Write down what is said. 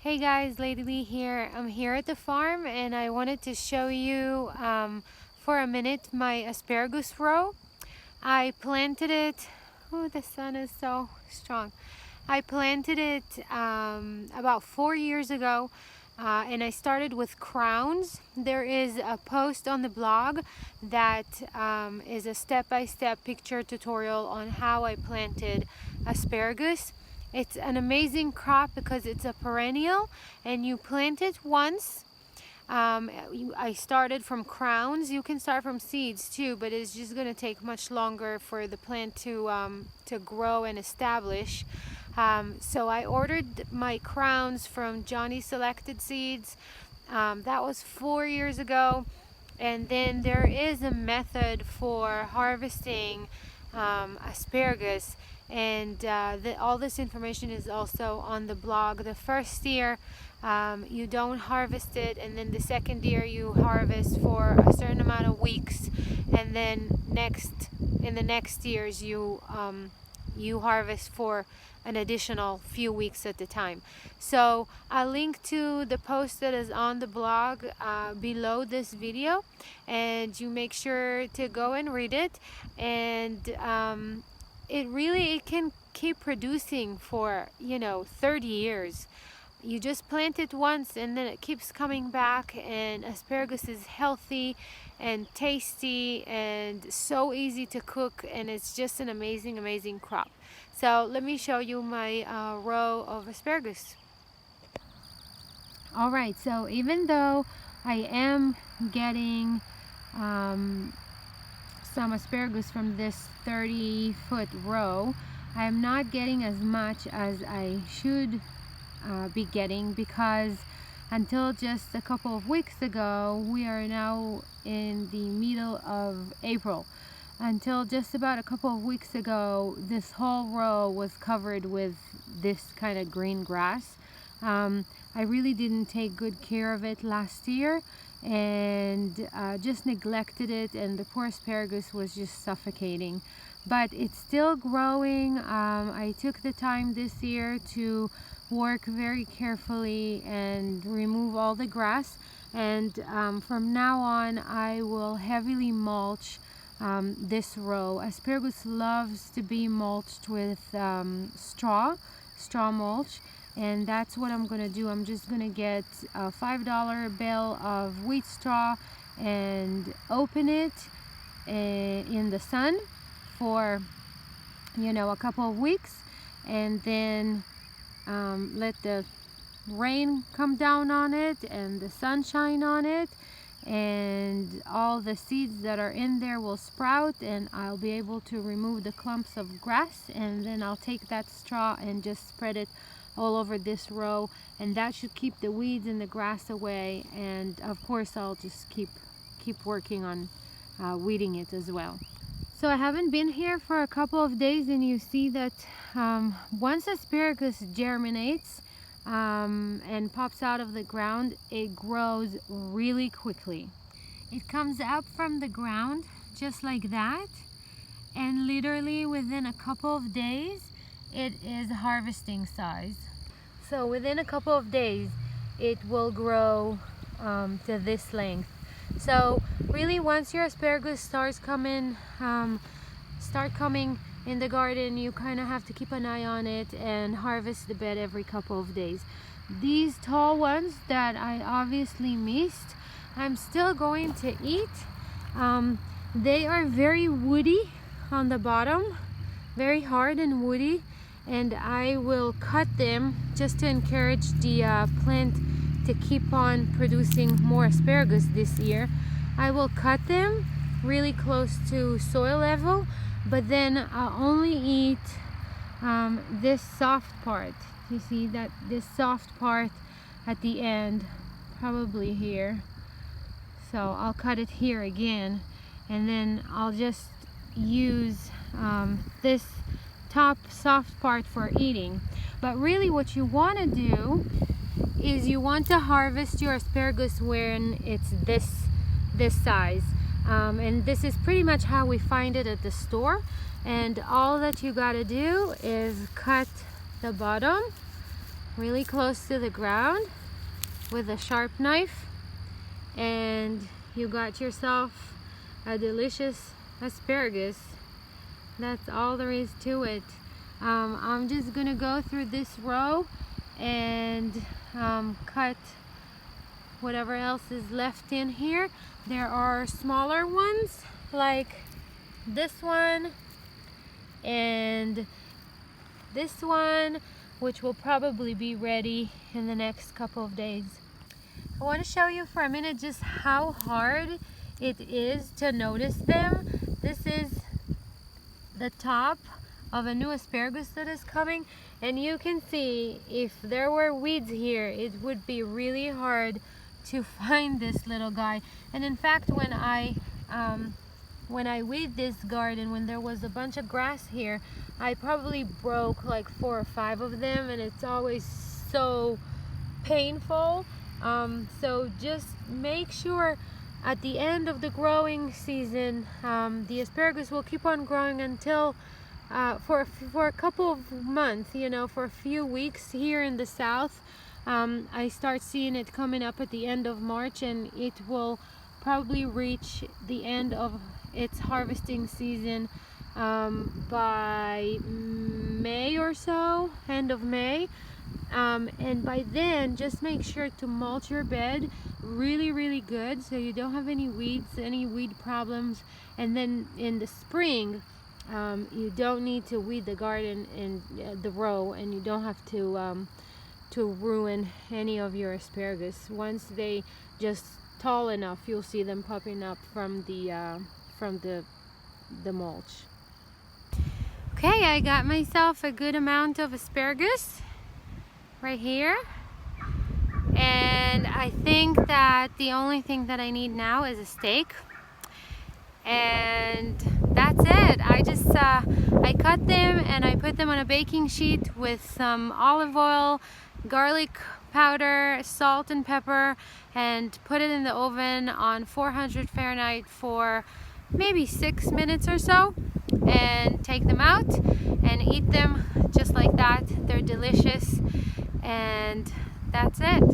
Hey guys, Lady Lee here. I'm here at the farm and I wanted to show you for a minute my asparagus row. I planted it, oh the sun is so strong. I planted it about 4 years ago and I started with crowns. There is a post on the blog that is a step-by-step picture tutorial on how I planted asparagus. It's an amazing crop because it's a perennial and you plant it once. I started from crowns. You can start from seeds too, but it's just going to take much longer for the plant to grow and establish. So I ordered my crowns from Johnny Selected Seeds. That was 4 years ago. And then there is a method for harvesting asparagus, and all this information is also on the blog. The first year you don't harvest it, and then the second year you harvest for a certain amount of weeks, and then in the next years you harvest for an additional few weeks at a time. So I'll link to the post that is on the blog below this video, and you make sure to go and read it. And it can keep producing for 30 years. You just plant it once and then it keeps coming back, and asparagus is healthy and tasty and so easy to cook, and it's just an amazing crop. So let me show you my row of asparagus. Alright, so even though I am getting some asparagus from this 30-foot row, I am not getting as much as I should be getting, because until just a couple of weeks ago, we are now in the middle of April. Until just about a couple of weeks ago, this whole row was covered with this kind of green grass. I really didn't take good care of it last year and just neglected it, and the poor asparagus was just suffocating. But it's still growing. I took the time this year to work very carefully and remove all the grass, and from now on I will heavily mulch this row. Asparagus loves to be mulched with straw mulch, and that's what I'm gonna do. I'm just gonna get a $5 bale of wheat straw and open it in the sun for a couple of weeks, and then let the rain come down on it and the sunshine on it, and all the seeds that are in there will sprout, and I'll be able to remove the clumps of grass, and then I'll take that straw and just spread it all over this row, and that should keep the weeds and the grass away. And of course I'll just keep working on weeding it as well. So I haven't been here for a couple of days, and you see that once asparagus germinates and pops out of the ground, it grows really quickly. It comes up from the ground just like that, and literally within a couple of days it is harvesting size. So within a couple of days it will grow to this length. So really, once your asparagus start coming in the garden, you kind of have to keep an eye on it and harvest the bed every couple of days. These tall ones that I obviously missed, I'm still going to eat. They are very woody on the bottom, very hard and woody, and I will cut them just to encourage the plant to keep on producing more asparagus this year. I will cut them really close to soil level, but then I'll only eat this soft part. You see that this soft part at the end, probably here. So I'll cut it here again, and then I'll just use this top soft part for eating. But really what you want to do is you want to harvest your asparagus when it's this size, and this is pretty much how we find it at the store. And all that you got to do is cut the bottom really close to the ground with a sharp knife, and you got yourself a delicious asparagus. That's all there is to it. I'm just gonna go through this row and cut whatever else is left in here. There are smaller ones like this one and this one, which will probably be ready in the next couple of days. I want to show you for a minute just how hard it is to notice them. This is the top of a new asparagus that is coming, and you can see if there were weeds here, it would be really hard to find this little guy. And in fact, when I weed this garden, when there was a bunch of grass here, I probably broke like 4 or 5 of them, and it's always so painful. So just make sure at the end of the growing season, the asparagus will keep on growing until for a couple of months, you know, for a few weeks here in the south. I start seeing it coming up at the end of March, and it will probably reach the end of its harvesting season by May or so, end of May. And by then, just make sure to mulch your bed really good so you don't have any weeds, any weed problems. And then in the spring, you don't need to weed the garden in the row, and you don't have to ruin any of your asparagus. Once they just tall enough, you'll see them popping up from the mulch. Okay, I got myself a good amount of asparagus right here, and I think that the only thing that I need now is a stake, and that's it. I cut them and I put them on a baking sheet with some olive oil, garlic powder, salt and pepper, and put it in the oven on 400 Fahrenheit for maybe 6 minutes or so, and take them out and eat them just like that. They're delicious, and that's it.